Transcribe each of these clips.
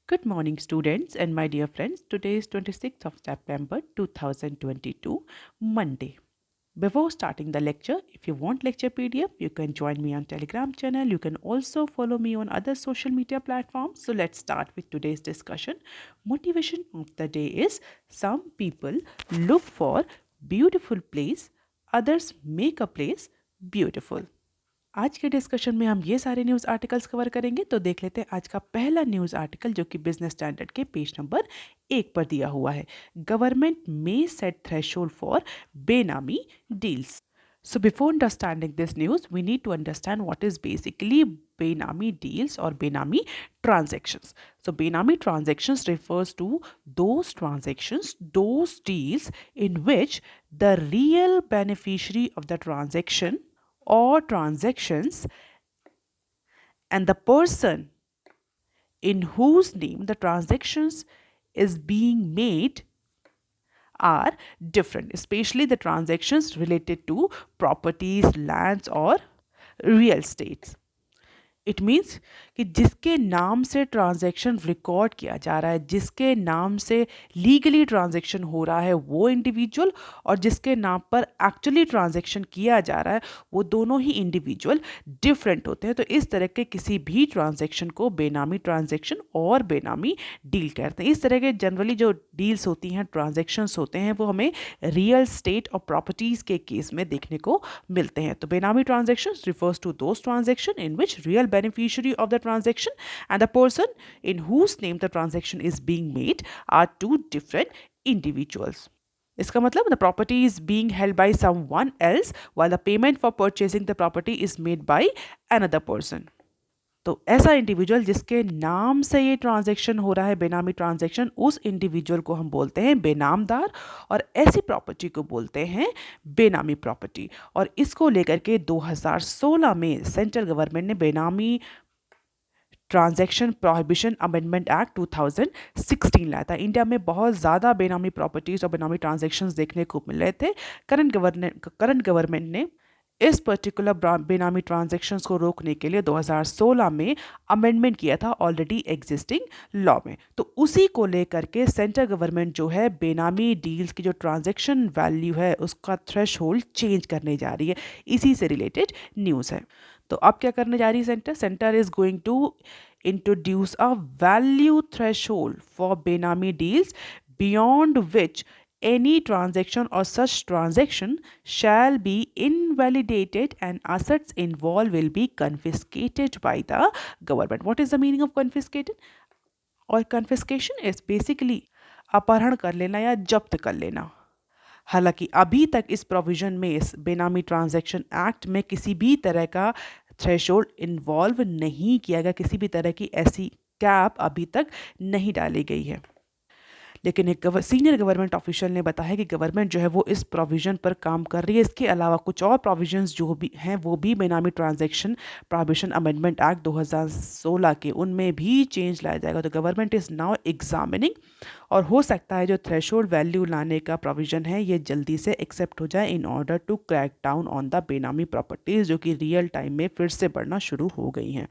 Good morning, students and my dear friends. Today is 26th of September 2022, Monday. Before starting the lecture, if you want lecture PDF, you can join me on Telegram channel. You can also follow me on other social media platforms. So let's start with today's discussion. Motivation of the day is some people look for beautiful place, others make a place beautiful. आज के discussion में हम ये सारे news articles cover करेंगे। तो देख लेते हैं आज का पहला न्यूज़ आर्टिकल जो कि बिजनेस स्टैंडर्ड के पेज नंबर 1 पर दिया हुआ है। Government may set threshold for benami deals. So before understanding this news, we need to understand what is basically Benami deals or Benami transactions. So Benami transactions refers to those transactions, those deals in which the real beneficiary of the transaction or transactions and the person in whose name the transactions is being made are different, especially the transactions related to properties, lands, or real estates. It means कि जिसके नाम से transaction record किया जा रहा है, जिसके नाम से लीगली ट्रांजैक्शन हो रहा है वो इंडिविजुअल, और जिसके नाम पर एक्चुअली ट्रांजैक्शन किया जा रहा है वो दोनों ही इंडिविजुअल डिफरेंट होते हैं। तो इस तरह के किसी भी ट्रांजैक्शन को बेनामी ट्रांजैक्शन और बेनामी डील कहते हैं। इस तरह के जनरली जो डील्स होती हैं, ट्रांजैक्शंस होते हैं, वो हमें रियल स्टेट और प्रॉपर्टीज़ के केस में देखने को मिलते हैं। तो benami transactions refers to those transaction in which real beneficiary of the transaction and the person in whose name the transaction is being made are two different individuals. इसका मतलब the property is being held by someone else while the payment for purchasing the property is made by another person. तो ऐसा individual जिसके नाम से ये transaction हो रहा है, बेनामी ट्रांजैक्शन, उस इंडिविजुअल को हम बोलते हैं बेनामदार, और ऐसी प्रॉपर्टी को बोलते हैं बेनामी प्रॉपर्टी। और इसको लेकर के 2016 में सेंट्रल गवर्नमेंट ने बेनामी ट्रांजैक्शन प्रोहिबिशन अमेंडमेंट एक्ट 2016 लाया था। इंडिया में बहुत ज़्यादा बेनामी प्रॉपर्टीज़ और बेनामी ट्रांजैक्शंस देखने को मिल रहे थे। करंट गवर्नमेंट ने इस पर्टिकुलर बेनामी ट्रांजैक्शंस को रोकने के लिए 2016 में अमेंडमेंट किया था ऑलरेडी एग्जिस्टिंग लॉ में। तो उसी को लेकर के सेंट्रल गवर्नमेंट जो है बेनामी डील्स की जो ट्रांजैक्शन वैल्यू है उसका थ्रेशोल्ड चेंज करने जा रही है। इसी से रिलेटेड न्यूज़ है। तो अब क्या करने जा रही है centre is going to introduce a value threshold for benami deals beyond which any transaction or such transaction shall be invalidated and assets involved will be confiscated by the government. What is the meaning of confiscated? Or confiscation is basically अपहरण कर लेना या जब्त कर लेना। हालांकि अभी तक इस प्रोविजन में, इस बेनामी ट्रांजैक्शन एक्ट में किसी भी तरह का थ्रेशोल्ड इन्वॉल्व नहीं किया गया, किसी भी तरह की ऐसी कैप अभी तक नहीं डाली गई है। लेकिन एक सीनियर गवर्नमेंट ऑफिशियल ने बताया कि गवर्नमेंट जो है वो इस प्रोविज़न पर काम कर रही है। इसके अलावा कुछ और प्रोविजंस जो भी हैं वो भी बेनामी ट्रांजैक्शन प्रोहिबिशन अमेंडमेंट एक्ट 2016 के, उनमें भी चेंज लाया जाएगा। तो गवर्नमेंट इज़ नाउ एग्जामिनिंग, और हो सकता है जो थ्रेशोल्ड वैल्यू लाने का प्रोविज़न है ये जल्दी से एक्सेप्ट हो जाए in order to crack down on the benami properties, जो कि रियल टाइम में फिर से बढ़ना शुरू हो गई हैं।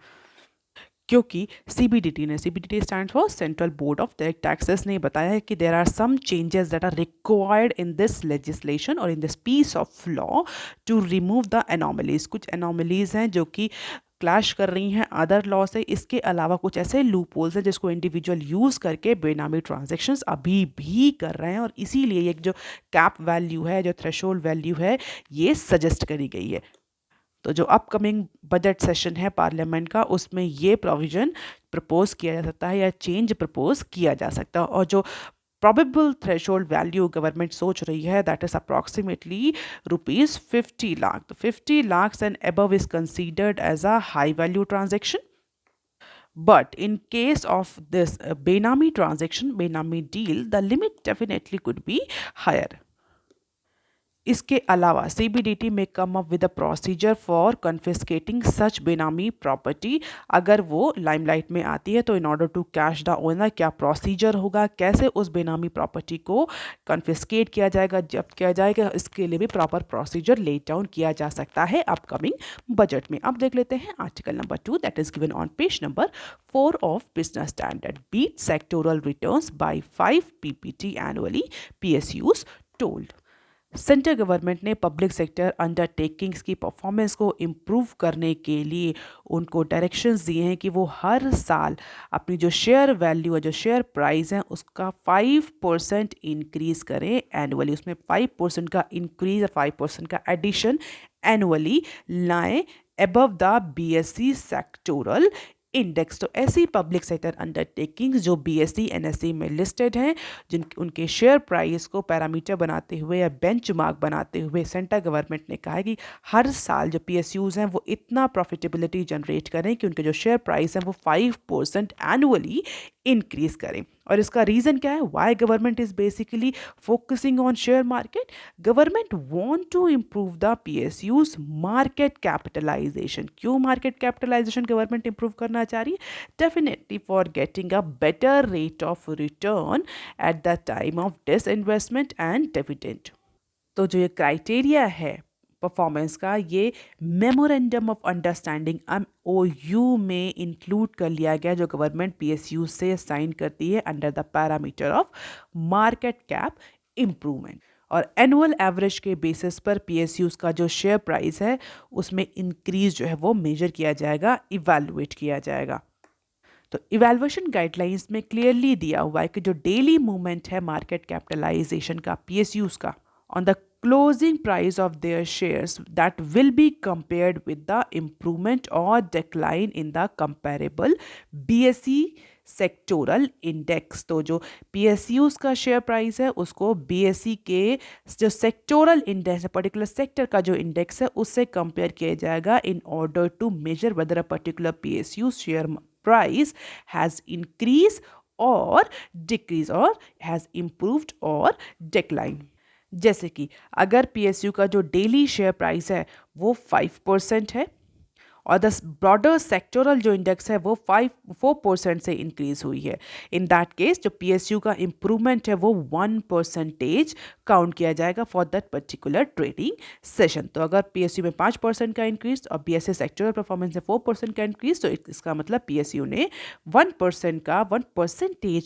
क्योंकि CBDT stand for central board of direct taxes ने बताया है कि there are some changes that are required in this legislation और in this piece of law to remove the anomalies. कुछ एनॉमलीज हैं जो कि क्लैश कर रही हैं अदर लॉ से। इसके अलावा कुछ ऐसे लूप होल्स हैं जिसको इंडिविजुअल यूज़ करके बेनामी ट्रांजेक्शन्स अभी भी कर रहे हैं, और इसीलिए एक जो कैप वैल्यू है, जो थ्रेशोल्ड वैल्यू है, ये सजेस्ट करी गई है। तो जो अपकमिंग बजट सेशन है पार्लियामेंट का, उसमें ये प्रोविज़न प्रपोज किया जा सकता है या चेंज प्रपोज किया जा सकता है। और जो प्रोबेबल थ्रेशोल्ड वैल्यू गवर्नमेंट सोच रही है दैट इज अप्रॉक्सीमेटली ₹50 लाख। तो 50 lakh and above is considered as a high value transaction. But in case of this Benami transaction, Benami deal, the limit definitely could be higher. इसके अलावा CBDT में come up with a procedure for confiscating such benami property. अगर वो limelight में आती है तो in order to cash the owner क्या प्रोसीजर होगा, कैसे उस बेनामी प्रॉपर्टी को कन्फिस्केट किया जाएगा, जब्त किया जाएगा, इसके लिए भी प्रॉपर प्रोसीजर लेट डाउन किया जा सकता है अपकमिंग बजट में। अब देख लेते हैं article number 2 that is given on page number 4 of Business Standard. Beat sectoral returns by 5 PPT annually, PSUs told. Central government ने पब्लिक सेक्टर अंडरटेकिंग्स की परफॉर्मेंस को इम्प्रूव करने के लिए उनको डायरेक्शंस दिए हैं कि वो हर साल अपनी जो शेयर वैल्यू है, जो शेयर प्राइस है, उसका 5% इंक्रीज करें एनुअली। उसमें 5% का इंक्रीज और 5% का एडिशन एनुअली लाएं above the BSE sectoral index. तो ऐसी पब्लिक सेक्टर अंडरटेकिंग्स जो बीएसई एनएसई में लिस्टेड हैं, जिन उनके शेयर प्राइस को पैरामीटर बनाते हुए या बेंचमार्क बनाते हुए सेंट्रल गवर्नमेंट ने कहा है कि हर साल जो पीएसयूज हैं वो इतना प्रॉफिटेबिलिटी जनरेट करें कि उनके जो शेयर प्राइस हैं वो 5% एनुअली इंक्रीज करें। और इसका रीज़न क्या है? Why government is basically focusing on share market? Government want to improve the PSUs market capitalization. क्यों मार्केट कैपिटलाइजेशन गवर्नमेंट इंप्रूव करना चाह रही है? Definitely for getting a better rate of return at the time of disinvestment and dividend. तो जो ये criteria है performance का, ये मेमोरेंडम ऑफ अंडरस्टैंडिंग MOU में इंक्लूड कर लिया गया, जो गवर्नमेंट पीएसयू से साइन करती है under the parameter of market cap improvement. और एनुअल एवरेज के बेसिस पर पीएसयूज का जो शेयर प्राइस है उसमें इंक्रीज जो है वो मेजर किया जाएगा, इवैल्यूएट किया जाएगा। तो इवैल्यूएशन गाइडलाइंस में क्लियरली दिया हुआ है कि जो डेली मूवमेंट है मार्केट कैपिटलाइजेशन का, पीएसयूज का, on the closing price of their shares, that will be compared with the improvement or decline in the comparable BSE sectoral index. तो जो पीएसयूज का शेयर प्राइस है उसको बीएसई के जो सेक्टोरल इंडेक्स है, पर्टिकुलर सेक्टर का जो इंडेक्स है, उससे कंपेयर किया जाएगा in order to measure whether a particular PSU share price has increase और डिक्रीज और हैज इम्प्रूव्ड और डिक्लाइन। जैसे कि अगर पीएसयू का जो डेली शेयर प्राइस है वो 5% है और द ब्रॉडर सेक्टोरल जो इंडेक्स है वो 4% से इंक्रीज हुई है, इन दैट केस जो पीएसयू का इंप्रूवमेंट है वो 1% काउंट किया जाएगा for that particular trading session. तो अगर पीएसयू में 5% का इंक्रीज और बीएसई सेक्टोरल परफॉर्मेंस में 4% का इंक्रीज, तो इसका मतलब पीएसयू ने 1%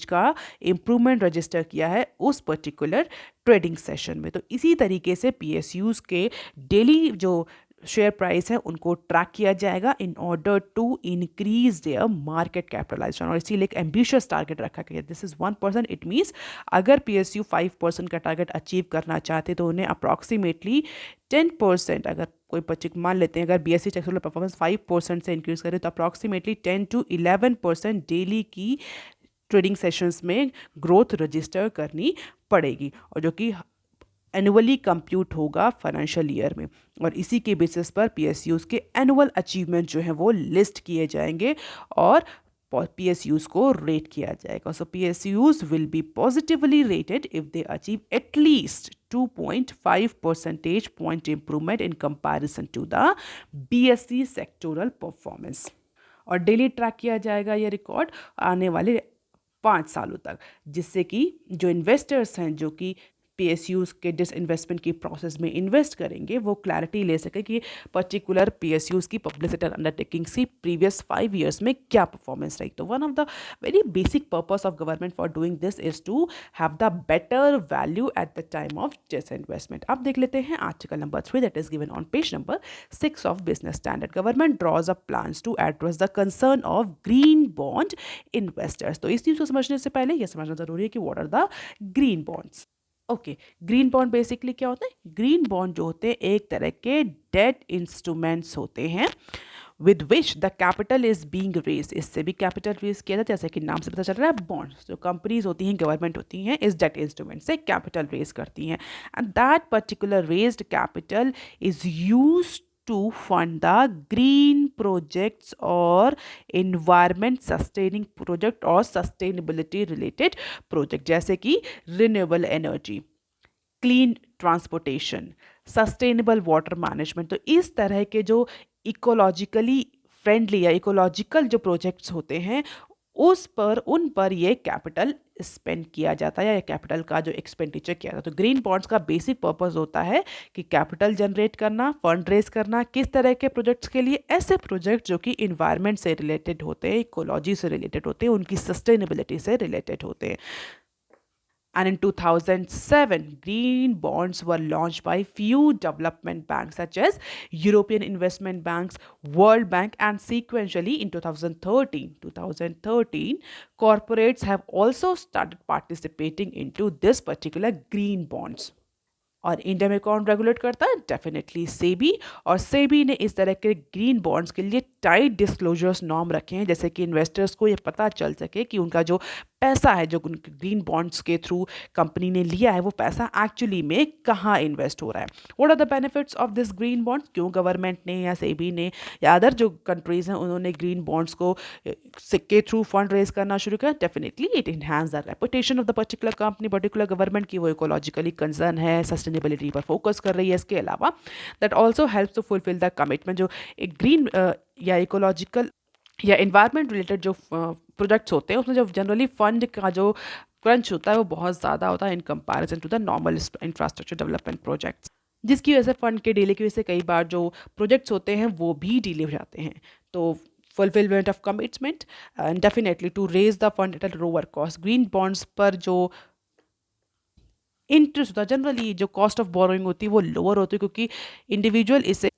का इंप्रूवमेंट रजिस्टर किया है उस पर्टिकुलर ट्रेडिंग सेशन में। तो इसी तरीके से पीएसयूज के डेली जो शेयर प्राइस है उनको ट्रैक किया जाएगा in order to increase their market capitalization. और इसीलिए एक एम्बिशियस टारगेट रखा गया, दिस इज 1%। इट मीन्स अगर पीएसयू 5% का टारगेट अचीव करना चाहते तो उन्हें अप्रॉक्सीमेटली 10%, अगर कोई पर्टिकुलर मान लेते हैं अगर बीएसई सेक्टोरल परफॉर्मेंस 5% से इंक्रीज करे तो अप्रॉक्सीमेटली 10 to 11% डेली की ट्रेडिंग सेशंस में ग्रोथ रजिस्टर करनी पड़ेगी, और जो कि एनुअली कंप्यूट होगा फाइनेंशियल ईयर में। और इसी के बेसिस पर पीएसयूज के एनुअल अचीवमेंट जो है वो लिस्ट किए जाएंगे और पीएसयूज को रेट किया जाएगा। So PSUs will be positively rated if they achieve at least 2.5 percentage point improvement in comparison to the BSE sectoral performance। और डेली ट्रैक किया जाएगा ये रिकॉर्ड आने वाले 5 सालों तक, जिससे कि जो इन्वेस्टर्स हैं जो कि पीएसयूज के डिसइन्वेस्टमेंट की प्रोसेस में इन्वेस्ट करेंगे वो क्लैरिटी ले सके कि पर्टिकुलर पीएसयूज की पब्लिक सेक्टर अंडरटेकिंग्स की प्रीवियस 5 years में क्या परफॉर्मेंस रही। तो one of the very basic purpose of government for doing this is to have the better value at the time of disinvestment. अब देख लेते हैं article number 3 that is given on page number 6 of Business Standard. Government draws up plans to address the concern of green bond investors. तो इस चीज को समझने से पहले यह समझना जरूरी है कि what are the green bonds. Okay, green bond basically क्या होता है? ग्रीन बॉन्ड जो होते हैं एक तरह के डेट इंस्ट्रूमेंट्स होते हैं with which the capital is being raise. इससे भी कैपिटल रेज किया जाता है, जैसे कि नाम से पता चल रहा है बॉन्ड्स जो कंपनीज होती हैं, गवर्नमेंट होती हैं, इस डेट इंस्ट्रूमेंट से कैपिटल रेज करती हैं and that particular raised capital is used to fund the green projects or environment sustaining project और sustainability related project, जैसे कि renewable energy, clean transportation, sustainable water management. तो इस तरह के जो इकोलॉजिकली फ्रेंडली या इकोलॉजिकल जो प्रोजेक्ट्स होते हैं उन पर ये कैपिटल स्पेंड किया जाता है या कैपिटल का जो एक्सपेंडिचर किया जाता है। तो ग्रीन बॉन्ड्स का बेसिक पर्पस होता है कि कैपिटल जनरेट करना, फंड रेज करना, किस तरह के प्रोजेक्ट्स के लिए, ऐसे प्रोजेक्ट जो कि इन्वायरमेंट से रिलेटेड होते हैं, इकोलॉजी से रिलेटेड होते हैं, उनकी सस्टेनेबिलिटी से रिलेटेड होते हैं। And in 2007, green bonds were launched by few development banks such as European Investment Banks, World Bank, and sequentially in 2013, corporates have also started participating into this particular green bonds. और India में कौन regulate करता है? Definitely SEBI. और सेबी ने इस तरह के ग्रीन बॉन्ड्स के लिए टाइट डिस्क्लोजर्स नॉर्म रखे हैं, जैसे कि इन्वेस्टर्स को ये पता चल सके कि उनका जो पैसा है जो उनके ग्रीन बॉन्ड्स के थ्रू कंपनी ने लिया है वो पैसा एक्चुअली में कहाँ इन्वेस्ट हो रहा है। What are the benefits of this green bonds? क्यों गवर्नमेंट ने या सेबी ने या अदर जो कंट्रीज हैं उन्होंने ग्रीन बॉन्ड्स को के थ्रू फंड रेज करना शुरू किया? Definitely it enhance the reputation of the particular company, particular government की वो इकोलॉजिकली कंसर्न है, सस्टेनेबिलिटी पर फोकस कर रही है। इसके अलावा that also helps to fulfil the commitment. जो एक ग्रीन या इकोलॉजिकल या इन्वायरमेंट रिलेटेड जो प्रोजेक्ट्स होते हैं उसमें जो जनरली फंड का जो क्रंच होता है वो बहुत ज़्यादा होता है in comparison to the normal infrastructure development projects, जिसकी वजह से फंड के डिले की वजह से कई बार जो प्रोजेक्ट्स होते हैं वो भी डिले हो जाते हैं। तो fulfilment of commitment and definitely to raise the fund at a lower cost. Green bonds पर जो इंटरेस्ट होता है, जनरली जो कॉस्ट ऑफ बोरोइंग होती है वो लोअर होती है, क्योंकि इंडिविजुअल इसे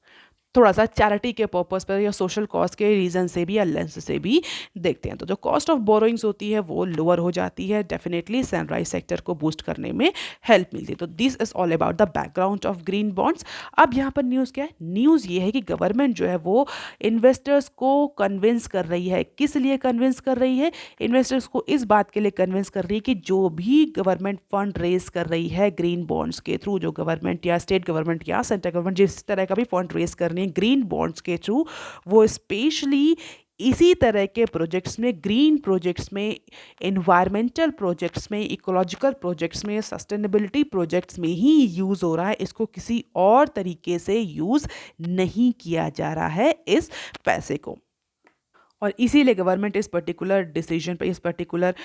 थोड़ा सा चैरिटी के पर्पस पर या सोशल कॉज के रीज़न से भी या लेंस से भी देखते हैं। तो जो कॉस्ट ऑफ बोरोइंग्स होती है वो लोअर हो जाती है, डेफिनेटली सनराइज सेक्टर को बूस्ट करने में हेल्प मिलती है। तो this is all about the background of green bonds. अब यहाँ पर न्यूज़ क्या है? न्यूज़ ये है कि गवर्नमेंट जो है वो इन्वेस्टर्स को कन्विंस कर रही है। किस लिए कन्विंस कर रही है? इन्वेस्टर्स को इस बात के लिए कन्विंस कर रही है कि जो भी गवर्नमेंट फंड रेज कर रही है ग्रीन बॉन्ड्स के थ्रू, जो गवर्नमेंट या स्टेट गवर्नमेंट या सेंट्रल गवर्नमेंट जिस तरह का भी फंड रेज करने ग्रीन बॉन्ड्स के थ्रू, वो स्पेशली इसी तरह के प्रोजेक्ट्स में, ग्रीन प्रोजेक्ट्स में, एनवायरमेंटल प्रोजेक्ट्स में, इकोलॉजिकल प्रोजेक्ट्स में, सस्टेनेबिलिटी प्रोजेक्ट्स में ही यूज़ हो रहा है। इसको किसी और तरीके से यूज़ नहीं किया जा रहा है इस पैसे को। और इसीलिए गवर्नमेंट इस पर्टिकुलर डिसीजन पर, इस पर्टिकुलर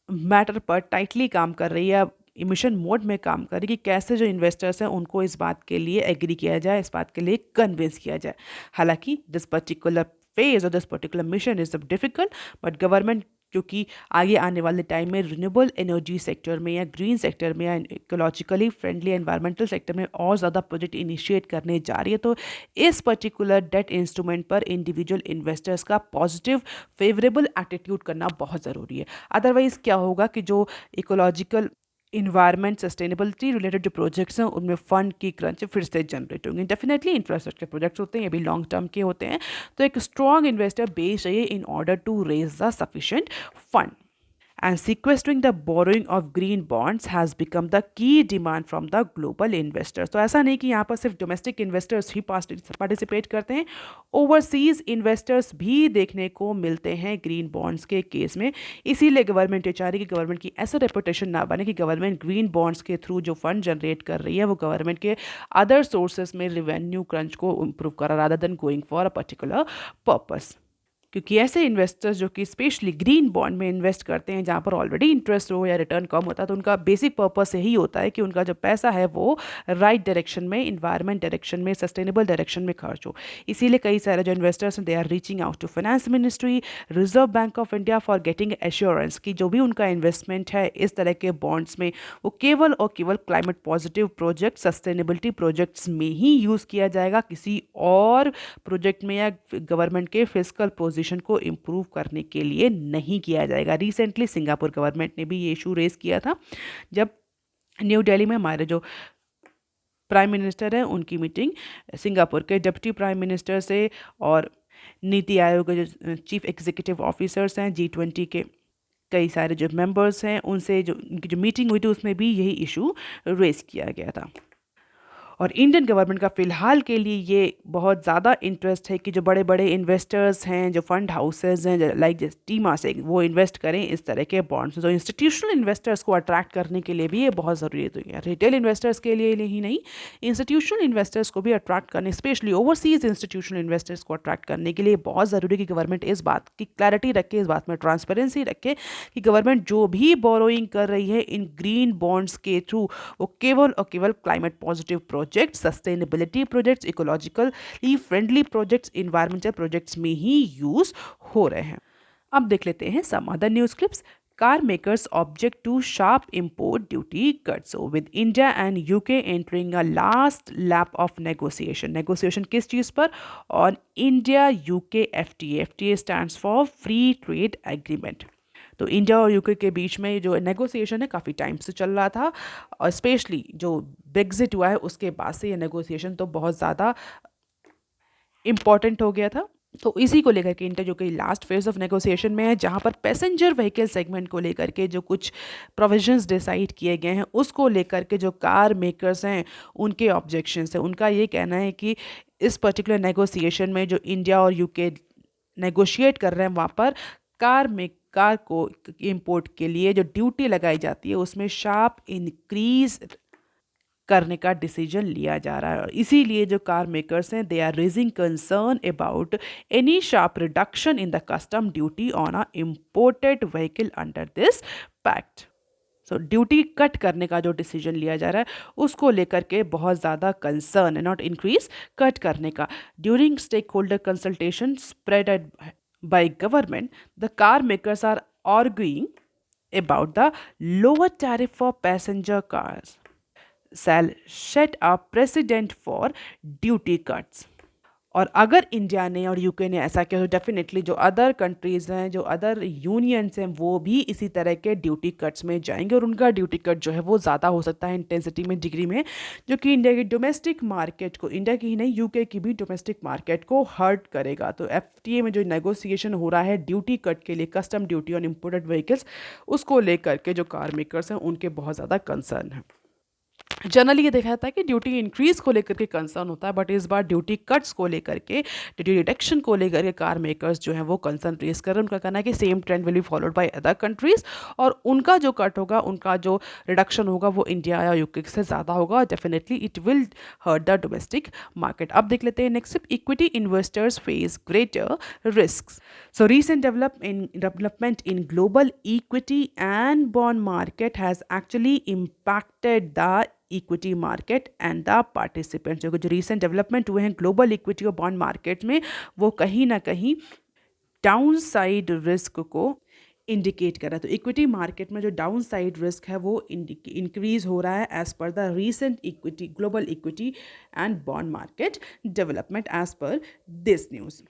मैटर पर टाइटली काम कर रही है, इमिशन मोड में काम कर रही है कि कैसे जो इन्वेस्टर्स हैं उनको इस बात के लिए एग्री किया जाए, इस बात के लिए कन्विंस किया जाए। हालांकि दिस पर्टिकुलर फेज और this particular mission is difficult, but government क्योंकि आगे आने वाले टाइम में रिन्यूएबल एनर्जी सेक्टर में या ग्रीन सेक्टर में या इकोलॉजिकली फ्रेंडली एनवायरमेंटल सेक्टर में और ज़्यादा प्रोजेक्ट इनिशिएट करने जा रही है, तो इस पर्टिकुलर डेट इंस्ट्रूमेंट पर इंडिविजुअल इन्वेस्टर्स का पॉजिटिव फेवरेबल एटीट्यूड करना बहुत ज़रूरी है। अदरवाइज़ क्या होगा कि जो इकोलॉजिकल इन्वायरमेंट सस्टेनेबिलिटी रिलेटेड जो प्रोजेक्ट्स हैं उनमें फंड की क्रंच फिर से जनरेट होंगे। डेफिनेटली इंफ्रास्ट्रक्चर प्रोजेक्ट्स होते हैं, ये भी लॉन्ग टर्म के होते हैं, तो एक स्ट्रॉन्ग इन्वेस्टर बेस चाहिए in order to raise the sufficient fund. And sequestering the borrowing of green bonds has become the key demand from the global investors. तो ऐसा नहीं कि यहाँ पर सिर्फ डोमेस्टिक इन्वेस्टर्स ही पार्टिसिपेट करते हैं, ओवरसीज इन्वेस्टर्स भी देखने को मिलते हैं ग्रीन बॉन्ड्स के केस में। इसीलिए गवर्नमेंट ये चाह रही है कि गवर्नमेंट की ऐसा रेपुटेशन ना बने कि गवर्नमेंट ग्रीन बॉन्ड्स के थ्रू जो फंड जनरेट कर रही है वो गवर्नमेंट के अदर सोर्सेज में रिवेन्यू क्रंच को इम्प्रूव करा rather than going for a particular purpose. क्योंकि ऐसे इन्वेस्टर्स जो कि स्पेशली ग्रीन बॉन्ड में इन्वेस्ट करते हैं जहाँ पर ऑलरेडी इंटरेस्ट हो या रिटर्न कम होता है, तो उनका बेसिक पर्पस यही होता है कि उनका जो पैसा है वो राइट डायरेक्शन में, इन्वायरमेंट डायरेक्शन में, सस्टेनेबल डायरेक्शन में खर्च हो। इसीलिए कई सारे जो इन्वेस्टर्स हैं they are reaching out to finance ministry, Reserve Bank of India for getting assurance कि जो भी उनका इन्वेस्टमेंट है इस तरह के बॉन्ड्स में वो केवल और केवल climate positive project, sustainability projects में ही यूज़ किया जाएगा, किसी और प्रोजेक्ट में या गवर्नमेंट के फिस्कल पोजिशन को इम्प्रूव करने के लिए नहीं किया जाएगा। रिसेंटली सिंगापुर गवर्नमेंट ने भी ये इशू रेज किया था जब न्यू दिल्ली में हमारे जो प्राइम मिनिस्टर हैं उनकी मीटिंग सिंगापुर के डिप्टी प्राइम मिनिस्टर से और नीति आयोग के जो चीफ एग्जीक्यूटिव ऑफिसर्स हैं, G20 के कई सारे जो मेंबर्स हैं उनसे जो उनकी जो मीटिंग हुई थी उसमें भी यही इशू रेज किया गया था। और इंडियन गवर्नमेंट का फ़िलहाल के लिए ये बहुत ज़्यादा इंटरेस्ट है कि जो बड़े-बड़े इन्वेस्टर्स हैं, जो फंड हाउसेज़ हैं, लाइक जैसे टीमा से, वो इन्वेस्ट करें इस तरह के बॉन्ड्स। तो इंस्टीट्यूशनल इन्वेस्टर्स को अट्रैक्ट करने के लिए भी ये बहुत ज़रूरी है। तो ये रिटेल इन्वेस्टर्स के लिए ही नहीं, इंस्टीट्यूशनल इन्वेस्टर्स को भी अट्रैक्ट करने, स्पेशली ओवरसीज़ इंस्टीट्यूशनल इन्वेस्टर्स को अट्रैक्ट करने के लिए बहुत ज़रूरी है कि गवर्नमेंट इस बात की क्लैरिटी रखे, इस बात में ट्रांसपेरेंसी रखे कि गवर्नमेंट जो भी बोरोइंग कर रही है इन ग्रीन बॉन्ड्स के थ्रू, वो केवल और केवल climate positive projects, sustainability projects, ecologically friendly projects, environmental projects में ही यूज हो रहे हैं। अब देख लेते हैं some other news clips. Car makers object to sharp import duty cuts. So, with India and UK entering a last lap of negotiation. Negotiation किस चीज़ पर? On India UK FTA. FTA stands for Free Trade Agreement. तो India और UK के बीच में जो negotiation है काफ़ी time से चल रहा था, और स्पेशली जो ब्रेग्जिट हुआ है उसके बाद से ये नेगोशिएशन तो बहुत ज़्यादा इम्पॉर्टेंट हो गया था। तो इसी को लेकर के इंटर जो कि लास्ट फेज ऑफ नेगोशिएशन में है, जहां पर पैसेंजर व्हीकल सेगमेंट को लेकर के जो कुछ प्रोविजंस डिसाइड किए गए हैं उसको लेकर के जो कार मेकर्स हैं उनके ऑब्जेक्शंस हैं। उनका ये कहना है कि इस पर्टिकुलर नेगोशिएशन में जो इंडिया और यूके नेगोशिएट कर रहे हैं वहाँ पर कार को इंपोर्ट के लिए जो ड्यूटी लगाई जाती है उसमें शार्प इंक्रीज करने का डिसीजन लिया जा रहा है। और इसीलिए जो कार मेकर्स हैं they are raising concern about any sharp reduction in the custom duty on a imported vehicle under this pact. So duty cut करने का जो डिसीजन लिया जा रहा है उसको लेकर के बहुत ज़्यादा कंसर्न है, नॉट इंक्रीज, कट करने का। During stakeholder consultation spread by government, the car makers are arguing about the lower tariff for passenger cars shall set a precedent for duty cuts. और अगर इंडिया ने और UK ने ऐसा किया तो डेफिनेटली जो अदर कंट्रीज़ हैं, जो अदर यूनियंस हैं, वो भी इसी तरह के ड्यूटी कट्स में जाएंगे और उनका ड्यूटी कट जो है वो ज़्यादा हो सकता है इंटेंसिटी में, डिग्री में, जो कि इंडिया की डोमेस्टिक मार्केट को, इंडिया की ही नहीं यूके की भी डोमेस्टिक मार्केट को हर्ट करेगा। तो एफटीए में जो नेगोशिएशन हो रहा है ड्यूटी कट के लिए, custom duty on imported vehicles, उसको लेकर के जो कार मेकर्स हैं उनके बहुत ज़्यादा कंसर्न है। जनरली ये देखा जाता है कि ड्यूटी इंक्रीज को लेकर के कंसर्न होता है, बट इस बार ड्यूटी कट्स को लेकर के, ड्यूटी रिडक्शन को लेकर के कार मेकर्स जो हैं वो कंसर्न रेज कर रहे हैं। उनका कहना है कि same trend will be followed by other countries, और उनका जो कट होगा, उनका जो रिडक्शन होगा वो इंडिया या यूके से ज़्यादा होगा। Definitely it will hurt the domestic market. अब देख लेते हैं next, equity investors face greater risk. So recent development in global equity and bond market has actually impacted the equity market and the participants. जो recent development हुए हैं global equity और bond market में, वो कहीं ना कहीं डाउन साइड रिस्क को इंडिकेट कर रहा है। तो इक्विटी मार्केट में जो डाउन साइड रिस्क है वो इंक्रीज हो रहा है as per the recent equity, global equity and bond market development as per this news.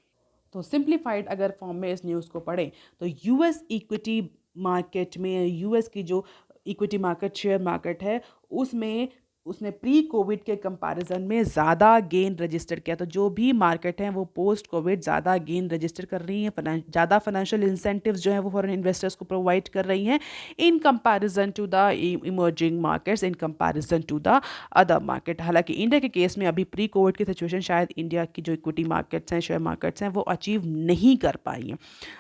तो सिंप्लीफाइड अगर फॉर्म में इस न्यूज़ को पढ़ें तो यूएस इक्विटी मार्केट में, यूएस की जो इक्विटी मार्केट, शेयर मार्केट है, उसमें उसने प्री कोविड के कंपैरिजन में ज़्यादा गेन रजिस्टर किया। तो जो भी मार्केट हैं वो पोस्ट कोविड ज़्यादा गेन रजिस्टर कर रही हैं, ज़्यादा फाइनेंशियल इंसेंटिव्स जो हैं वो फॉरेन इन्वेस्टर्स को प्रोवाइड कर रही हैं in comparison to the emerging markets, in comparison to the other market. हालांकि इंडिया के केस में अभी प्री कोविड की सिचुएशन शायद इंडिया की जो इक्विटी मार्केट्स हैं, शेयर मार्केट्स हैं, वो अचीव नहीं कर पाई हैं।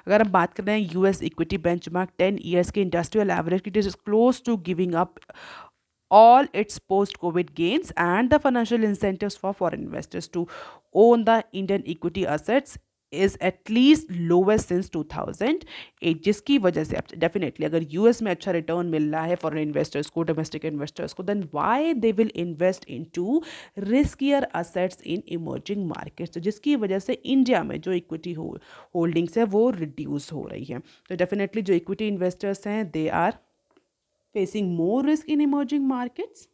अगर हम बात कर रहे हैं यूएस इक्विटी बेंचमार्क 10 ईयर्स के industrial average, it is close to giving up all its post-COVID gains and the financial incentives for foreign investors to own the Indian equity assets is at least lowest since 2008, जिसकी वजह से definitely अगर US में अच्छा return मिल रहा है foreign investors को, डोमेस्टिक इन्वेस्टर्स को, then why they will invest into riskier assets in emerging markets. तो जिसकी वजह से इंडिया में जो इक्विटी होल्डिंग्स है वो रिड्यूस हो रही है। तो डेफिनेटली जो इक्विटी इन्वेस्टर्स हैं they are facing more risk in emerging markets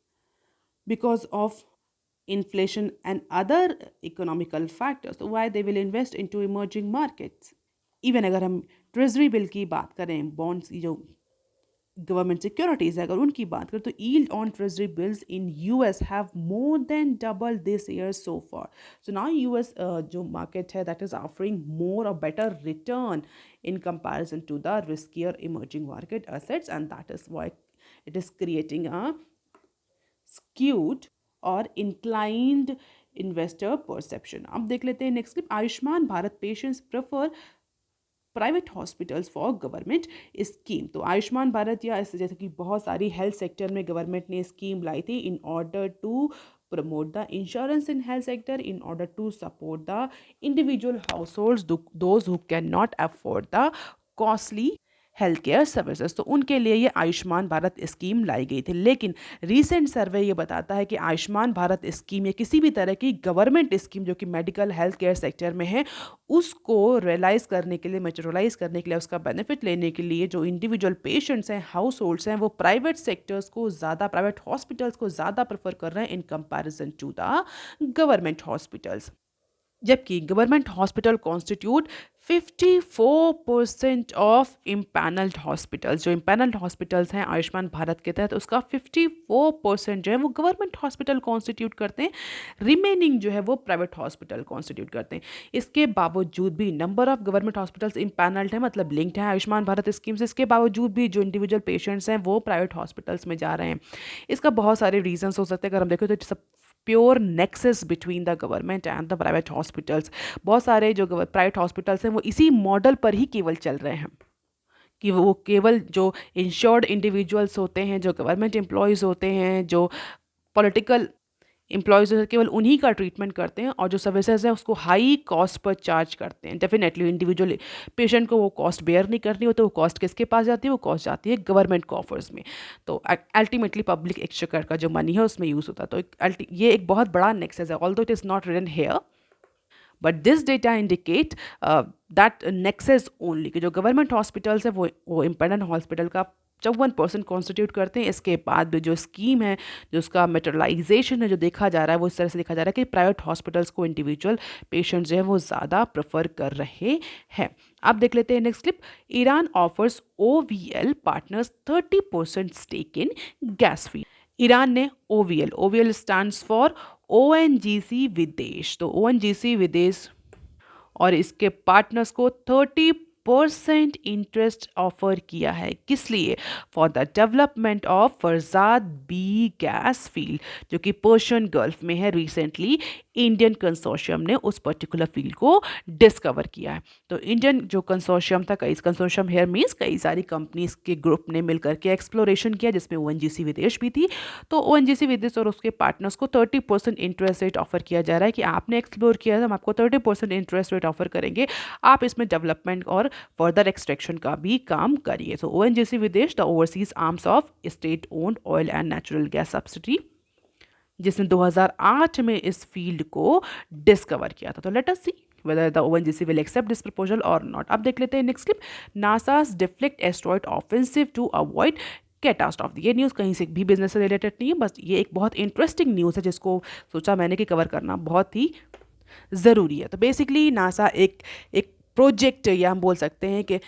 because of inflation and other economical factors. So why they will invest into emerging markets? Even अगर हम ट्रेजरी बिल की बात करें, बॉन्ड्स की जो गवर्नमेंट सिक्योरिटीज है, अगर उनकी बात करें तो yield on treasury bills in US have more than doubled this year so far. So now US जो market है that is offering more or better return in comparison to the riskier emerging market assets, and that is why it is creating a skewed और inclined investor perception. अब देख लेते हैं next clip. Ayushman Bharat patients prefer private hospitals for government scheme. तो आयुष्मान भारत या जैसे कि बहुत सारी हेल्थ सेक्टर में गवर्नमेंट ने स्कीम लाई थी in order to promote the insurance in health sector in order to support the individual households those who cannot afford the costly health care services. तो उनके लिए ये आयुष्मान भारत स्कीम लाई गई थी। लेकिन रीसेंट सर्वे ये बताता है कि आयुष्मान भारत स्कीम या किसी भी तरह की गवर्नमेंट स्कीम जो कि मेडिकल हेल्थ केयर सेक्टर में है, उसको रियलाइज़ करने के लिए, मेटेरियलाइज करने के लिए, उसका बेनिफिट लेने के लिए जो इंडिविजुअल पेशेंट्स हैं, हाउस होल्ड्स हैं, वो प्राइवेट सेक्टर्स को ज़्यादा, प्राइवेट हॉस्पिटल्स को ज़्यादा प्रेफर कर रहे हैं in comparison to the government hospitals. जबकि government hospital constitute 54% of empanelled hospitals. जो इम्पैनल्ड हॉस्पिटल्स हैं आयुष्मान भारत के तहत, उसका 54% जो है वो गवर्नमेंट हॉस्पिटल कॉन्स्टिट्यूट करते हैं, रिमेनिंग जो है वो प्राइवेट हॉस्पिटल कॉन्स्टिट्यूट करते हैं। इसके बावजूद भी number of government hospitals empanelled है, मतलब लिंक्ड है आयुष्मान भारत स्कीम से, इसके बावजूद भी जो इंडिविजुअल पेशेंट्स हैं वो प्राइवेट हॉस्पिटल्स में जा रहे हैं। इसका बहुत सारे रीजंस हो सकते हैं। अगर हम देखें तो सब pure nexus between the government and the private hospitals. बहुत सारे जो प्राइवेट हॉस्पिटल्स हैं वो इसी मॉडल पर ही केवल चल रहे हैं कि वो केवल जो इंश्योर्ड इंडिविजुअल्स होते हैं, जो गवर्नमेंट एम्प्लॉयज़ होते हैं, जो पॉलिटिकल एम्प्लॉयज़ केवल उन्हीं का ट्रीटमेंट करते हैं, और जो सर्विसेज हैं उसको हाई कॉस्ट पर चार्ज करते हैं। डेफिनेटली इंडिविजुअल पेशेंट को वो कॉस्ट बेयर नहीं करनी होती, वो कॉस्ट किसके पास जाती है? वो कॉस्ट जाती है गवर्नमेंट कॉफर्स में। तो अल्टीमेटली पब्लिक एक्सचेकर का जो मनी है उसमें यूज़ होता है। तो ये एक बहुत बड़ा नेक्सस है, although it is not written here, but this data indicate that nexus only कि जो गवर्नमेंट हॉस्पिटल्स है वो इम्पेंडेंट हॉस्पिटल का 54% कॉन्स्टिट्यूट करते हैं। इसके बाद भी जो स्कीम है, जो उसका मेटेरियलाइजेशन है, जो देखा जा रहा है वो इस तरह से देखा जा रहा है कि प्राइवेट हॉस्पिटल्स को इंडिविजुअल पेशेंट्स जो है वो ज़्यादा प्रेफर कर रहे हैं। अब देख लेते हैं next clip. Iran offers OVL partners 30% stake in gas field. Iran ने OVL stands for ONGC Videsh, तो ONGC विदेश और इसके पार्टनर्स को 30% इंटरेस्ट ऑफर किया है। किस लिए? For the development of Farzad B gas field, जो कि पर्शियन गल्फ में है। रिसेंटली इंडियन कंसोर्शियम ने उस पर्टिकुलर फील्ड को डिस्कवर किया है। तो इंडियन जो कंसोर्शियम था, कई कंसोर्शियम हेयर मीन्स कई सारी कंपनीज के ग्रुप ने मिलकर के एक्सप्लोरेशन किया, जिसमें ONGC विदेश भी थी। तो ONGC विदेश और उसके पार्टनर्स को 30% इंटरेस्ट रेट ऑफर किया जा रहा है कि आपने एक्सप्लोर किया है, हम आपको 30% इंटरेस्ट रेट ऑफर करेंगे, आप इसमें डेवलपमेंट और फर्दर एक्सट्रैक्शन का भी काम करिए। तो ONGC विदेश the overseas arms of state owned oil and natural gas subsidy, जिसने 2008 में इस फील्ड को डिस्कवर किया था। तो let us see whether the ONGC will accept this proposal or not। अब देख लेते हैं next clip. NASA's deflect asteroid offensive to avoid catastrophe. ये न्यूज़ कहीं से भी बिजनेस से रिलेटेड नहीं है, बस ये एक बहुत इंटरेस्टिंग न्यूज़ है जिसको सोचा मैंने कि कवर करना बहुत ही ज़रूरी है। तो बेसिकली नासा एक एक प्रोजेक्ट या हम बोल सकते हैं कि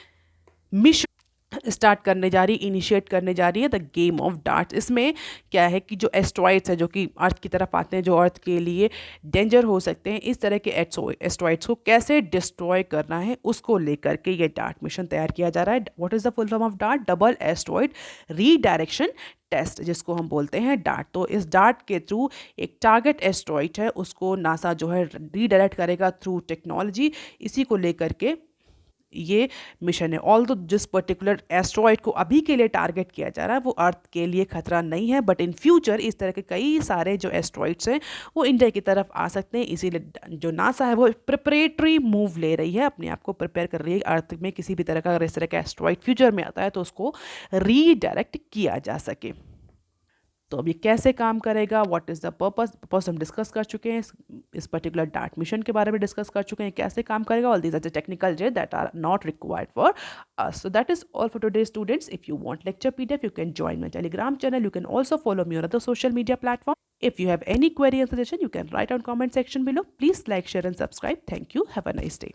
मिशन स्टार्ट करने जा रही, इनिशिएट करने जा रही है, द गेम ऑफ डार्ट्स। इसमें क्या है कि जो एस्ट्रॉइड्स है जो कि अर्थ की तरफ आते हैं, जो अर्थ के लिए डेंजर हो सकते हैं, इस तरह के एस्ट्रॉइड्स को कैसे डिस्ट्रॉय करना है उसको लेकर के ये डार्ट मिशन तैयार किया जा रहा है। What is the full form of DART? Double asteroid redirection test, जिसको हम बोलते हैं डार्ट। तो इस डार्ट के थ्रू एक टारगेट एस्ट्रॉइड है, उसको नासा जो है रीडायरेक्ट करेगा थ्रू टेक्नोलॉजी। इसी को लेकर के ये मिशन है। ऑल तो जिस पर्टिकुलर एस्ट्रॉइड को अभी के लिए टारगेट किया जा रहा है वो अर्थ के लिए खतरा नहीं है, बट इन फ्यूचर इस तरह के कई सारे जो एस्ट्रॉइड्स हैं वो इंडिया की तरफ आ सकते हैं। इसीलिए जो नासा है वो प्रिपरेटरी मूव ले रही है, अपने आप को प्रिपेयर कर रही है अर्थ में किसी भी तरह का अगर इस तरह का एस्ट्रॉइड फ्यूचर में आता है तो उसको रीडायरेक्ट किया जा सके। तो अब ये कैसे काम करेगा, व्हाट इज़ द पर्पस हम डिस्कस कर चुके हैं, इस पर्टिकुलर डार्ट मिशन के बारे में डिस्कस कर चुके हैं, कैसे काम करेगा। All these are the technical जे that are not required for us। So that is all for today, students. If you want lecture PDF, you can join my Telegram channel. You can also follow me on other social media platforms. If you have any query or suggestion, you can write on comment section below. Please like, share and subscribe. Thank you. Have a nice day.